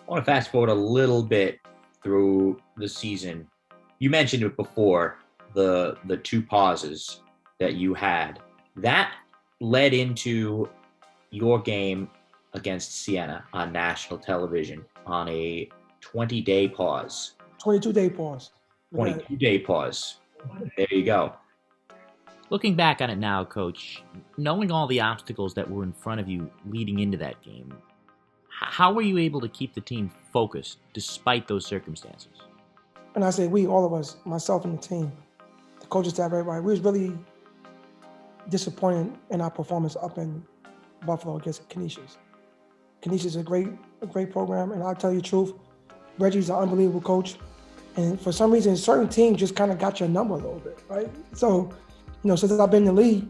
I want to fast forward a little bit through the season. You mentioned it before, the two pauses that you had. That led into your game against Siena on national television on a 20-day pause. 22-day pause. 22-day pause. There you go. Looking back on it now, Coach, knowing all the obstacles that were in front of you leading into that game, how were you able to keep the team focused despite those circumstances? And I say we, all of us, myself and the team, the coaching staff, everybody, we was really disappointed in our performance up in Buffalo against Canisius. Canisius is a great program, and I'll tell you the truth, Reggie's an unbelievable coach. And for some reason, certain teams just kind of got your number a little bit, right? So, since I've been in the league,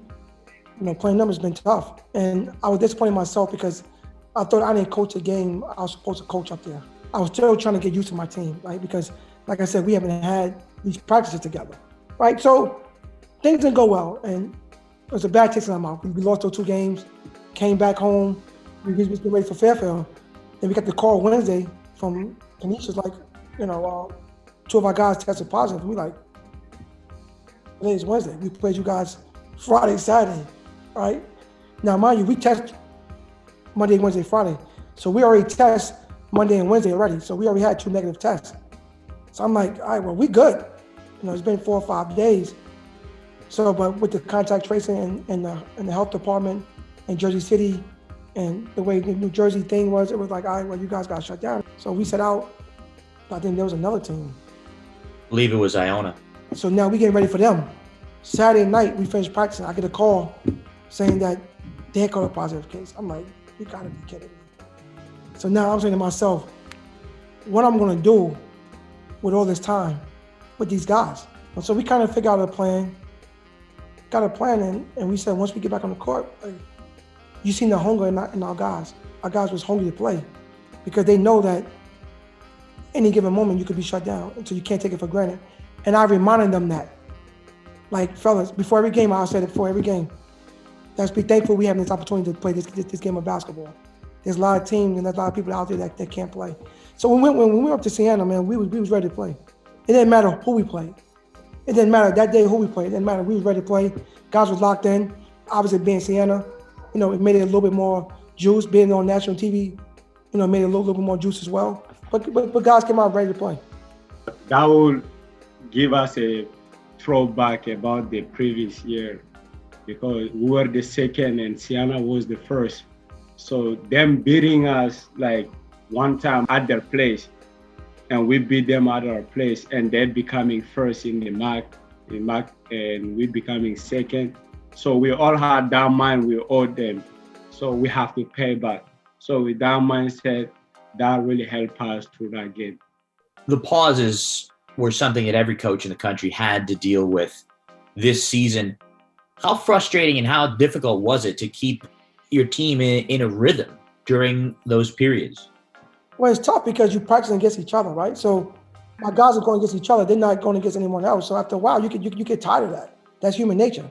playing numbers has been tough. And I was disappointed in myself because I thought I didn't coach a game I was supposed to coach up there. I was still trying to get used to my team, right? Because, like I said, we haven't had these practices together, right? So things didn't go well, and it was a bad taste in my mouth. We lost those 2 games, came back home, we was getting ready for Fairfield. Then we got the call Wednesday from Canisius, like, 2 of our guys tested positive. We like, today is Wednesday. We played you guys Friday, Saturday, right? Now, mind you, we test Monday, Wednesday, Friday. So we already test Monday and Wednesday already. So we already had 2 negative tests. So I'm like, all right, well, we good. It's been 4 or 5 days. So, but with the contact tracing and the health department in Jersey City and the way the New Jersey thing was, it was like, all right, well, you guys got shut down. So we set out. I think there was another team. I believe it was Iona. So now we getting ready for them. Saturday night, we finished practicing. I get a call saying that they had caught a positive case. I'm like, you gotta be kidding me. So now I'm saying to myself, what I'm gonna do with all this time with these guys? And so we kind of figured out a plan, got a plan, and we said, once we get back on the court, you seen the hunger in our guys. Our guys was hungry to play because they know that any given moment you could be shut down, so you can't take it for granted. And I reminded them that, like, fellas, before every game, I said it before every game, let's be thankful we have this opportunity to play this game of basketball. There's a lot of teams and there's a lot of people out there that can't play. So when we went up to Siena, man, we was ready to play. It didn't matter who we played. It didn't matter that day who we played. It didn't matter. We was ready to play. Guys was locked in. Obviously being Siena, it made it a little bit more juice. Being on national TV, made it a little bit more juice as well. But guys came out ready to play. That will give us a throwback about the previous year because we were the second and Siena was the first. So them beating us like one time at their place and we beat them at our place and they're becoming first in the MAC and we becoming second. So we all had that mind we owed them. So we have to pay back. So with that mindset, that really helped us through that game. The pauses were something that every coach in the country had to deal with this season. How frustrating and how difficult was it to keep your team in a rhythm during those periods? Well, it's tough because you're practicing against each other, right? So my guys are going against each other. They're not going against anyone else. So after a while, you get tired of that. That's human nature.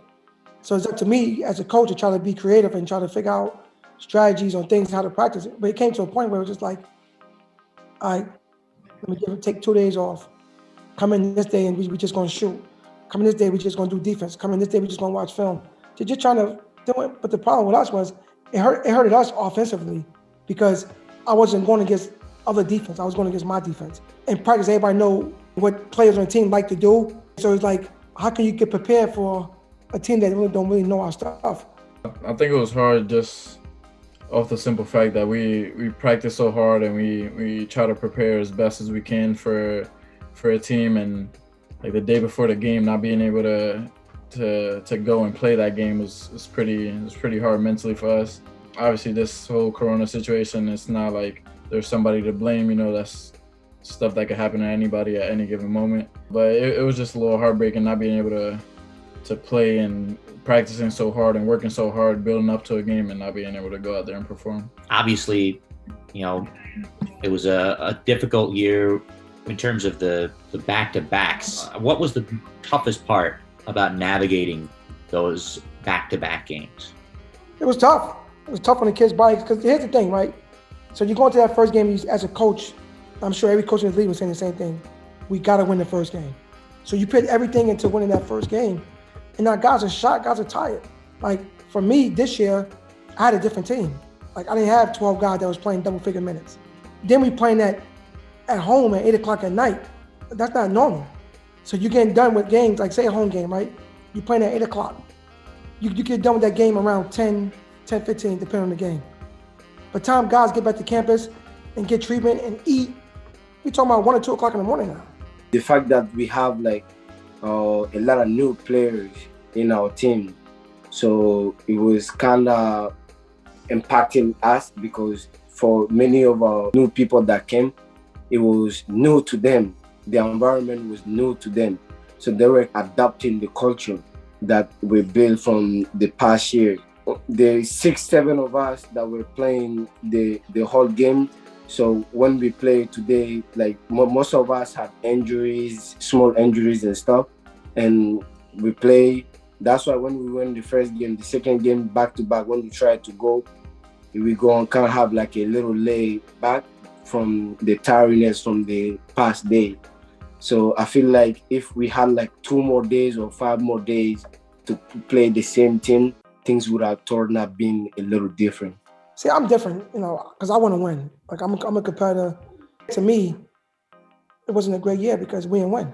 So it's up to me as a coach to try to be creative and try to figure out strategies on things, how to practice it. But it came to a point where it was just like, all right, let me take 2 days off. Come in this day and we just going to shoot. Come in this day, we just going to do defense. Come in this day, we just going to watch film. They're just trying to do it. But the problem with us was it hurted us offensively because I wasn't going against other defense. I was going against my defense. In practice, everybody know what players on the team like to do. So it's like, how can you get prepared for a team that really don't really know our stuff? I think it was hard just off the simple fact that we practice so hard and we try to prepare as best as we can for a team, and like the day before the game not being able to go and play that game was pretty hard mentally for us. Obviously this whole Corona situation, it's not like there's somebody to blame, that's stuff that could happen to anybody at any given moment. But it was just a little heartbreaking not being able to play and practicing so hard and working so hard, building up to a game and not being able to go out there and perform. Obviously, it was a difficult year in terms of the back-to-backs. What was the toughest part about navigating those back-to-back games? It was tough. It was tough on the kids' bodies because here's the thing, right? So you go into that first game as a coach, I'm sure every coach in the league was saying the same thing. We got to win the first game. So you put everything into winning that first game. And now guys are shot, guys are tired. Like for me this year, I had a different team. Like I didn't have 12 guys that was playing double-figure minutes. Then we playing that at home at 8 o'clock at night. That's not normal. So you're getting done with games, like say a home game, right? You're playing at 8 o'clock. You get done with that game around 10, 15, depending on the game. By the time guys get back to campus and get treatment and eat, we're talking about 1 or 2 o'clock in the morning now. The fact that we have like a lot of new players in our team, so it was kind of impacting us because for many of our new people that came, it was new to them. The environment was new to them. So they were adapting the culture that we built from the past year. The 6, 7 of us that were playing the whole game. So when we play today, like most of us had injuries, small injuries and stuff, and we play. That's why when we win the first game, the second game back to back, when we try to go, we go and kind of have like a little lay back from the tiredness from the past day. So I feel like if we had like 2 more days or 5 more days to play the same team, things would have turned out being a little different. See, I'm different, because I want to win. Like I'm a competitor. To me, it wasn't a great year because we didn't win.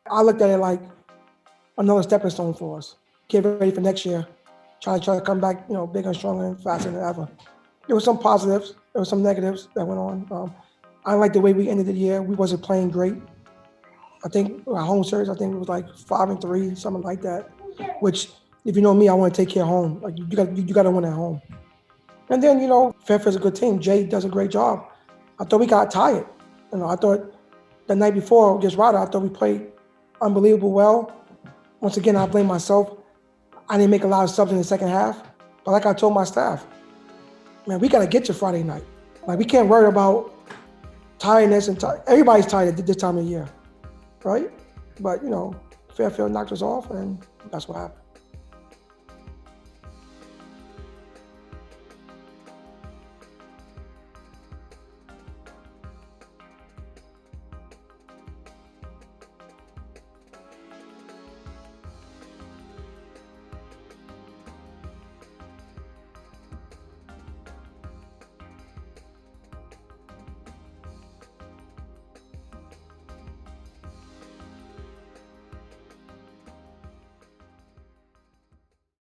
I looked at it like another stepping stone for us. Get ready for next year. Try to come back, bigger and stronger and faster than ever. There were some positives. There were some negatives that went on. I like the way we ended the year. We wasn't playing great. I think our home series, it was like 5-3, something like that. Which, if you know me, I want to take care of home. Like you got to win at home. And then, Fairfield's a good team. Jay does a great job. I thought we got tired. I thought the night before against Ryder, I thought we played unbelievable well. Once again, I blame myself. I didn't make a lot of subs in the second half. But like I told my staff, man, we got to get to Friday night. Like we can't worry about tiredness and everybody's tired at this time of year, right? But, Fairfield knocked us off and that's what happened.